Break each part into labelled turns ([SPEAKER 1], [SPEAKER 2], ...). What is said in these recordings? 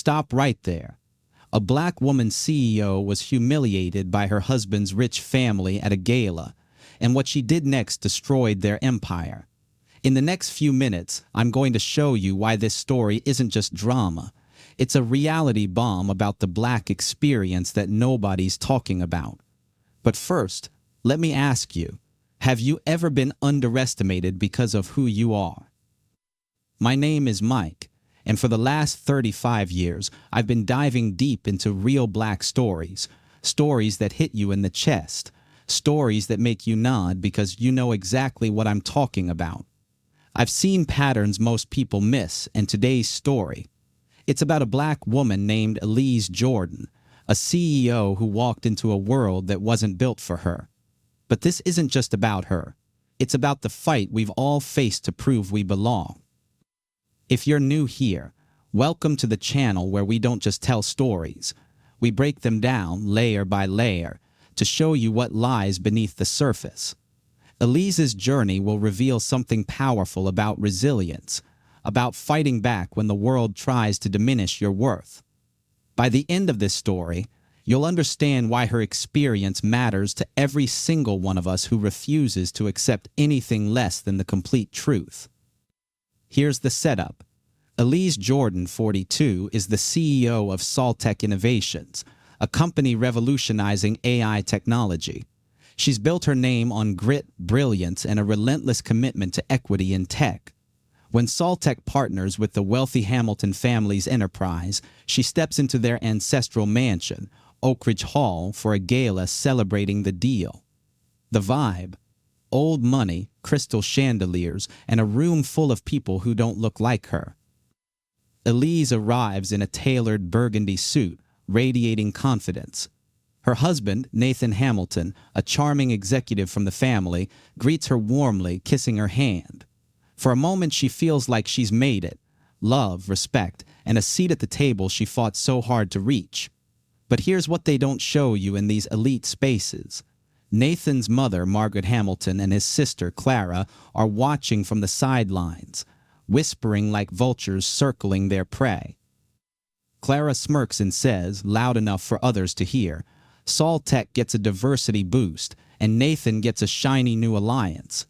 [SPEAKER 1] stop right there. A black woman CEO was humiliated by her husband's rich family at a gala, and what she did next destroyed their empire. In the next few minutes, I'm going to show you why this story isn't just drama. It's a reality bomb about the black experience that nobody's talking about. But first, let me ask you, have you ever been underestimated because of who you are? My name is Mike, and for the last 35 years, I've been diving deep into real black stories, stories that hit you in the chest, stories that make you nod because you know exactly what I'm talking about. I've seen patterns most people miss, and today's story, it's about a black woman named Elise Jordan, a CEO who walked into a world that wasn't built for her. But this isn't just about her. It's about the fight we've all faced to prove we belong. If you're new here, welcome to the channel where we don't just tell stories. We break them down layer by layer to show you what lies beneath the surface. Elise's journey will reveal something powerful about resilience, about fighting back when the world tries to diminish your worth. By the end of this story, you'll understand why her experience matters to every single one of us who refuses to accept anything less than the complete truth. Here's the setup. Elise Jordan, 42, is the CEO of Saltech Innovations, a company revolutionizing AI technology. She's built her name on grit, brilliance, and a relentless commitment to equity in tech. When Saltech partners with the wealthy Hamilton family's enterprise, she steps into their ancestral mansion, Oak Ridge Hall, for a gala celebrating the deal. The vibe: old money, crystal chandeliers, and a room full of people who don't look like her. Elise arrives in a tailored burgundy suit, radiating confidence. Her husband, Nathan Hamilton, a charming executive from the family, greets her warmly, kissing her hand. For a moment, she feels like she's made it: love, respect, and a seat at the table she fought so hard to reach. But here's what they don't show you in these elite spaces. Nathan's mother, Margaret Hamilton, and his sister, Clara, are watching from the sidelines, whispering like vultures circling their prey. Clara smirks and says, loud enough for others to hear, Saltech gets a diversity boost, and Nathan gets a shiny new alliance.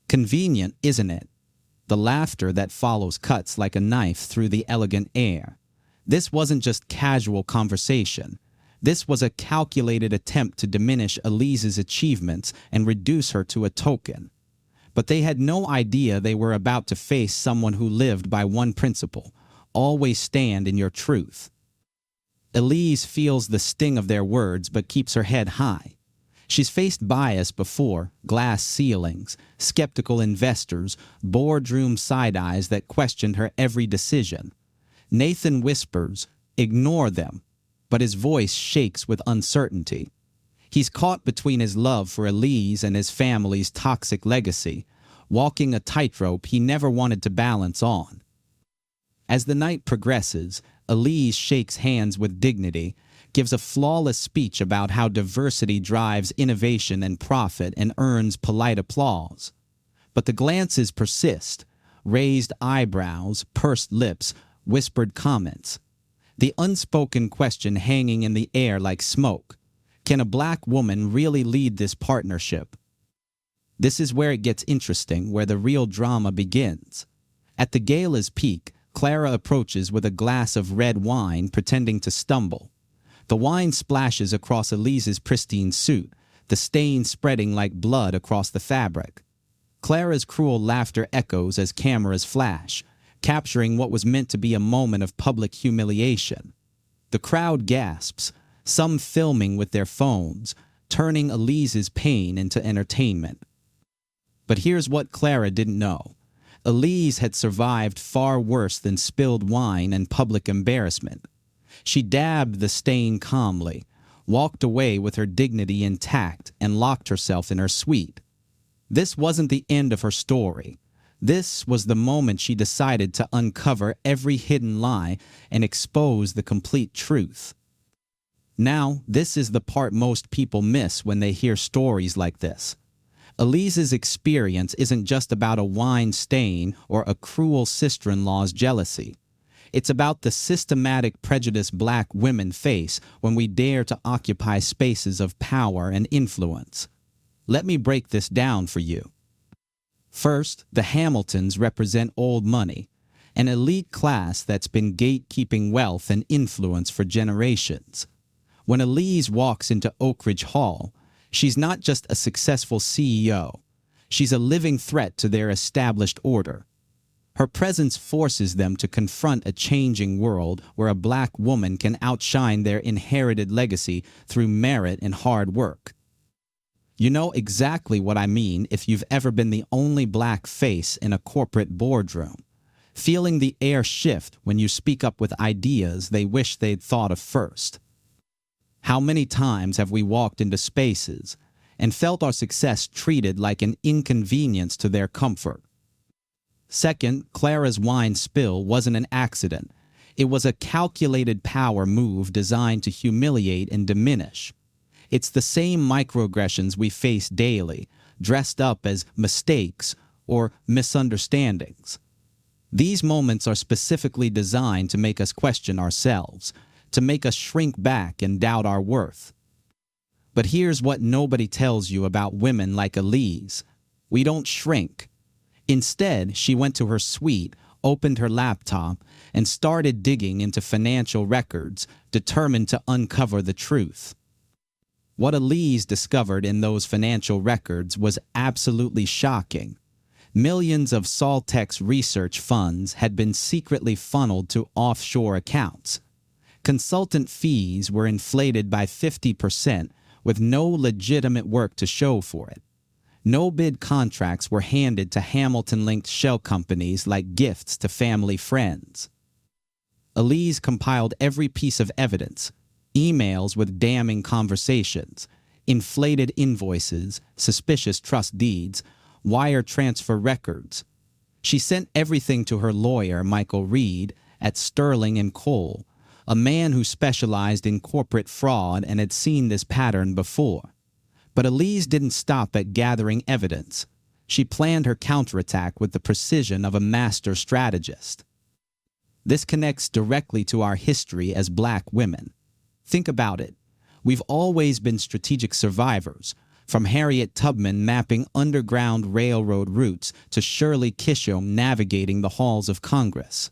[SPEAKER 1] Convenient, isn't it? The laughter that follows cuts like a knife through the elegant air. This wasn't just casual conversation. This was a calculated attempt to diminish Elise's achievements and reduce her to a token. But they had no idea they were about to face someone who lived by one principle: always stand in your truth. Elise feels the sting of their words but keeps her head high. She's faced bias before: glass ceilings, skeptical investors, boardroom side-eyes that questioned her every decision. Nathan whispers, ignore them, but his voice shakes with uncertainty. He's caught between his love for Elise and his family's toxic legacy, walking a tightrope he never wanted to balance on. As the night progresses, Elise shakes hands with dignity, gives a flawless speech about how diversity drives innovation and profit and earns polite applause. But the glances persist: raised eyebrows, pursed lips, whispered comments. The unspoken question hanging in the air like smoke: can a black woman really lead this partnership? This is where it gets interesting, where the real drama begins. At the gala's peak, Clara approaches with a glass of red wine, pretending to stumble. The wine splashes across Elise's pristine suit, the stain spreading like blood across the fabric. Clara's cruel laughter echoes as cameras flash, capturing what was meant to be a moment of public humiliation. The crowd gasps, some filming with their phones, turning Elise's pain into entertainment. But here's what Clara didn't know. Elise had survived far worse than spilled wine and public embarrassment. She dabbed the stain calmly, walked away with her dignity intact, and locked herself in her suite. This wasn't the end of her story. This was the moment she decided to uncover every hidden lie and expose the complete truth. Now, this is the part most people miss when they hear stories like this. Elise's experience isn't just about a wine stain or a cruel sister-in-law's jealousy. It's about the systematic prejudice Black women face when we dare to occupy spaces of power and influence. Let me break this down for you. First, the Hamiltons represent old money, an elite class that's been gatekeeping wealth and influence for generations. When Elise walks into Oak Ridge Hall, she's not just a successful CEO. She's a living threat to their established order. Her presence forces them to confront a changing world where a Black woman can outshine their inherited legacy through merit and hard work. You know exactly what I mean if you've ever been the only Black face in a corporate boardroom, feeling the air shift when you speak up with ideas they wish they'd thought of first. How many times have we walked into spaces and felt our success treated like an inconvenience to their comfort? Second, Clara's wine spill wasn't an accident. It was a calculated power move designed to humiliate and diminish. It's the same microaggressions we face daily, dressed up as mistakes or misunderstandings. These moments are specifically designed to make us question ourselves, to make us shrink back and doubt our worth. But here's what nobody tells you about women like Elise. We don't shrink. Instead, she went to her suite, opened her laptop, and started digging into financial records, determined to uncover the truth. What Elise discovered in those financial records was absolutely shocking. Millions of Saltex research funds had been secretly funneled to offshore accounts. Consultant fees were inflated by 50% with no legitimate work to show for it. No-bid contracts were handed to Hamilton-linked shell companies like gifts to family friends. Elise compiled every piece of evidence, emails with damning conversations, inflated invoices, suspicious trust deeds, wire transfer records. She sent everything to her lawyer, Michael Reed, at Sterling & Cole, a man who specialized in corporate fraud and had seen this pattern before. But Elise didn't stop at gathering evidence. She planned her counterattack with the precision of a master strategist. This connects directly to our history as Black women. Think about it. We've always been strategic survivors, from Harriet Tubman mapping underground railroad routes to Shirley Chisholm navigating the halls of Congress.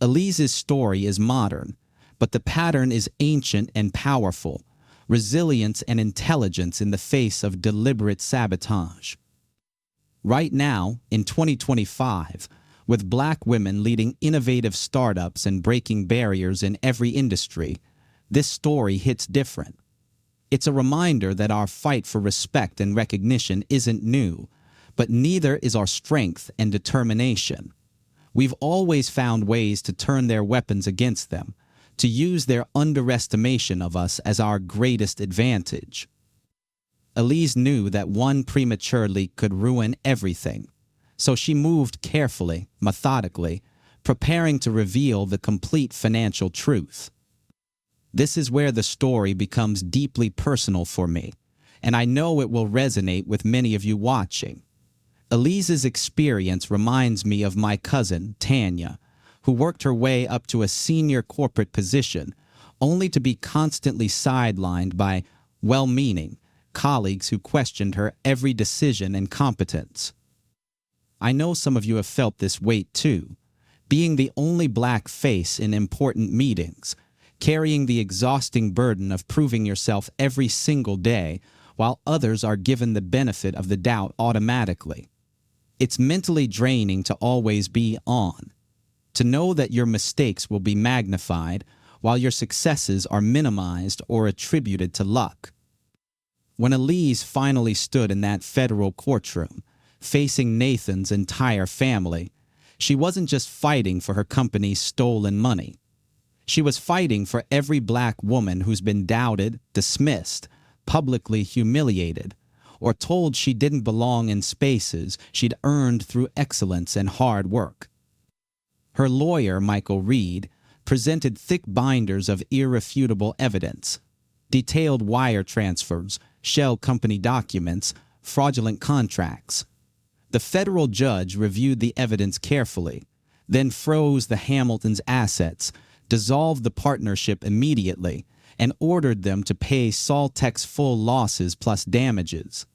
[SPEAKER 1] Elise's story is modern, but the pattern is ancient and powerful. Resilience and intelligence in the face of deliberate sabotage. Right now, in 2025, with Black women leading innovative startups and breaking barriers in every industry, this story hits different. It's a reminder that our fight for respect and recognition isn't new, but neither is our strength and determination. We've always found ways to turn their weapons against them, to use their underestimation of us as our greatest advantage. Elise knew that one premature leak could ruin everything, so she moved carefully, methodically, preparing to reveal the complete financial truth. This is where the story becomes deeply personal for me, and I know it will resonate with many of you watching. Elise's experience reminds me of my cousin, Tanya, who worked her way up to a senior corporate position, only to be constantly sidelined by well-meaning colleagues who questioned her every decision and competence. I know some of you have felt this weight too, being the only Black face in important meetings, carrying the exhausting burden of proving yourself every single day while others are given the benefit of the doubt automatically. It's mentally draining to always be on, to know that your mistakes will be magnified while your successes are minimized or attributed to luck. When Elise finally stood in that federal courtroom, facing Nathan's entire family, she wasn't just fighting for her company's stolen money. She was fighting for every Black woman who's been doubted, dismissed, publicly humiliated, or told she didn't belong in spaces she'd earned through excellence and hard work. Her lawyer, Michael Reed, presented thick binders of irrefutable evidence, detailed wire transfers, shell company documents, fraudulent contracts. The federal judge reviewed the evidence carefully, then froze the Hamiltons' assets, dissolved the partnership immediately, and ordered them to pay Saltech's full losses plus damages.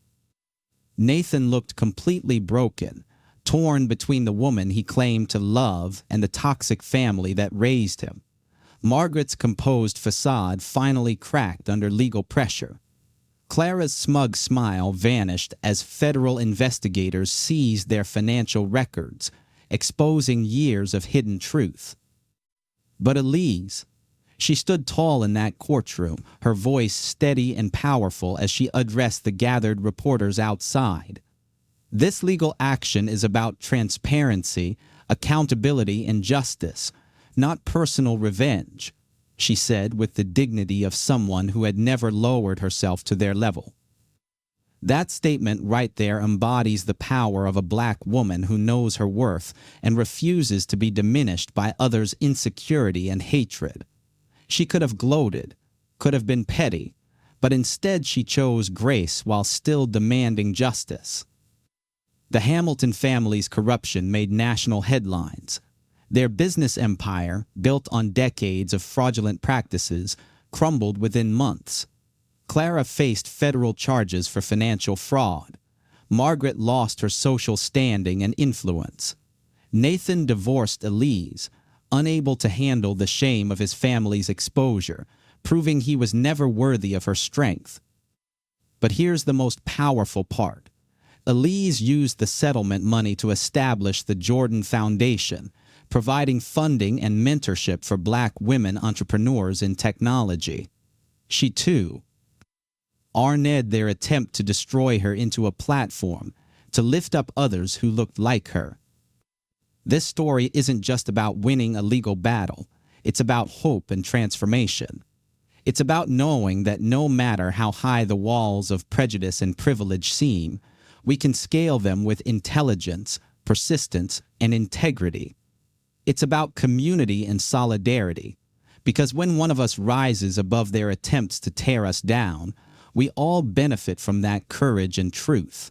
[SPEAKER 1] Nathan looked completely broken, torn between the woman he claimed to love and the toxic family that raised him. Margaret's composed facade finally cracked under legal pressure. Clara's smug smile vanished as federal investigators seized their financial records, exposing years of hidden truth. But Elise, she stood tall in that courtroom, her voice steady and powerful as she addressed the gathered reporters outside. This legal action is about transparency, accountability, and justice, not personal revenge, she said with the dignity of someone who had never lowered herself to their level. That statement right there embodies the power of a black woman who knows her worth and refuses to be diminished by others' insecurity and hatred. She could have gloated, could have been petty, but instead she chose grace while still demanding justice. The Hamilton family's corruption made national headlines. Their business empire, built on decades of fraudulent practices, crumbled within months. Clara faced federal charges for financial fraud. Margaret lost her social standing and influence. Nathan divorced Elise, unable to handle the shame of his family's exposure, proving he was never worthy of her strength. But here's the most powerful part. Elise used the settlement money to establish the Jordan Foundation, providing funding and mentorship for black women entrepreneurs in technology. She, too, arned their attempt to destroy her into a platform, to lift up others who looked like her. This story isn't just about winning a legal battle. It's about hope and transformation. It's about knowing that no matter how high the walls of prejudice and privilege seem, we can scale them with intelligence, persistence, and integrity. It's about community and solidarity, because when one of us rises above their attempts to tear us down, we all benefit from that courage and truth.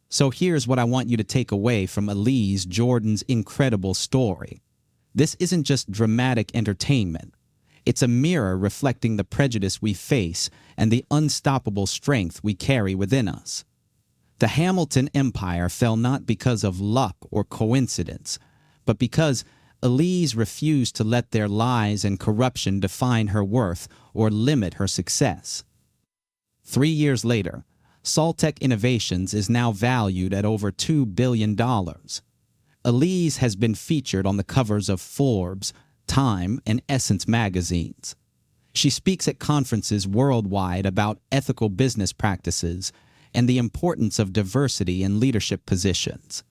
[SPEAKER 1] So here's what I want you to take away from Elise Jordan's incredible story. This isn't just dramatic entertainment. It's a mirror reflecting the prejudice we face and the unstoppable strength we carry within us. The Hamilton Empire fell not because of luck or coincidence, but because Elise refused to let their lies and corruption define her worth or limit her success. 3 years later, Saltech Innovations is now valued at over $2 billion. Elise has been featured on the covers of Forbes, Time, and Essence magazines. She speaks at conferences worldwide about ethical business practices and the importance of diversity in leadership positions.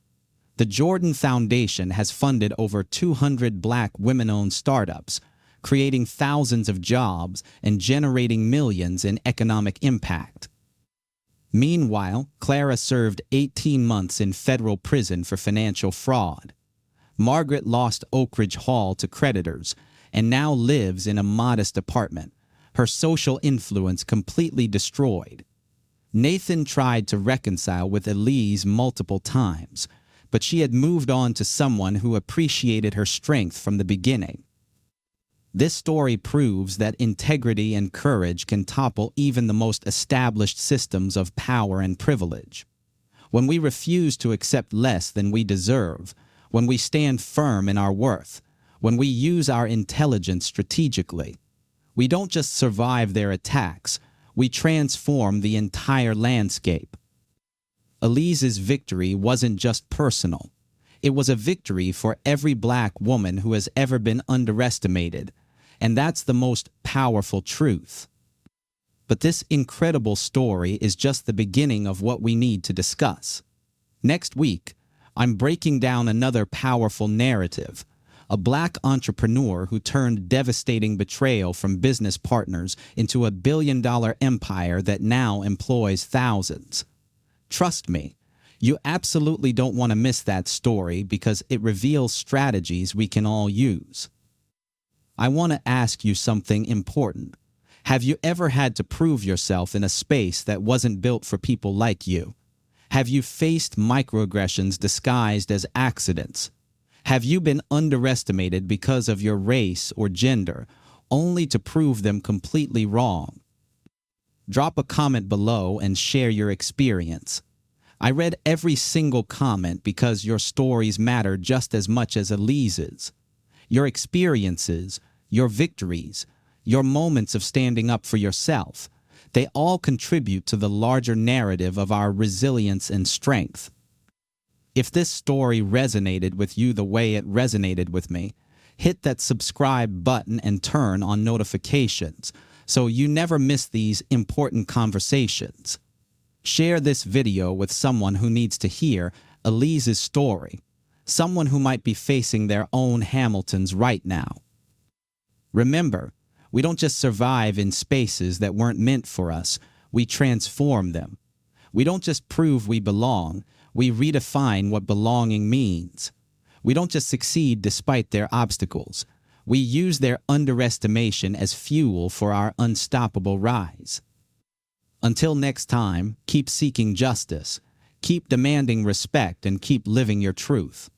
[SPEAKER 1] The Jordan Foundation has funded over 200 black women-owned startups, creating thousands of jobs and generating millions in economic impact. Meanwhile, Clara served 18 months in federal prison for financial fraud. Margaret lost Oak Ridge Hall to creditors and now lives in a modest apartment, her social influence completely destroyed. Nathan tried to reconcile with Elise multiple times, but she had moved on to someone who appreciated her strength from the beginning. This story proves that integrity and courage can topple even the most established systems of power and privilege. When we refuse to accept less than we deserve, when we stand firm in our worth, when we use our intelligence strategically, we don't just survive their attacks, we transform the entire landscape. Elise's victory wasn't just personal. It was a victory for every black woman who has ever been underestimated, and that's the most powerful truth. But this incredible story is just the beginning of what we need to discuss. Next week, I'm breaking down another powerful narrative, a black entrepreneur who turned devastating betrayal from business partners into a billion-dollar empire that now employs thousands. Trust me, you absolutely don't want to miss that story because it reveals strategies we can all use. I want to ask you something important. Have you ever had to prove yourself in a space that wasn't built for people like you? Have you faced microaggressions disguised as accidents? Have you been underestimated because of your race or gender, only to prove them completely wrong? Drop a comment below and share your experience. I read every single comment because your stories matter just as much as Elise's. Your experiences, your victories, your moments of standing up for yourself, they all contribute to the larger narrative of our resilience and strength. If this story resonated with you the way it resonated with me, hit that subscribe button and turn on notifications so you never miss these important conversations. Share this video with someone who needs to hear Elise's story, someone who might be facing their own Hamiltons right now. Remember, we don't just survive in spaces that weren't meant for us, we transform them. We don't just prove we belong, we redefine what belonging means. We don't just succeed despite their obstacles. We use their underestimation as fuel for our unstoppable rise. Until next time, keep seeking justice, keep demanding respect, and keep living your truth.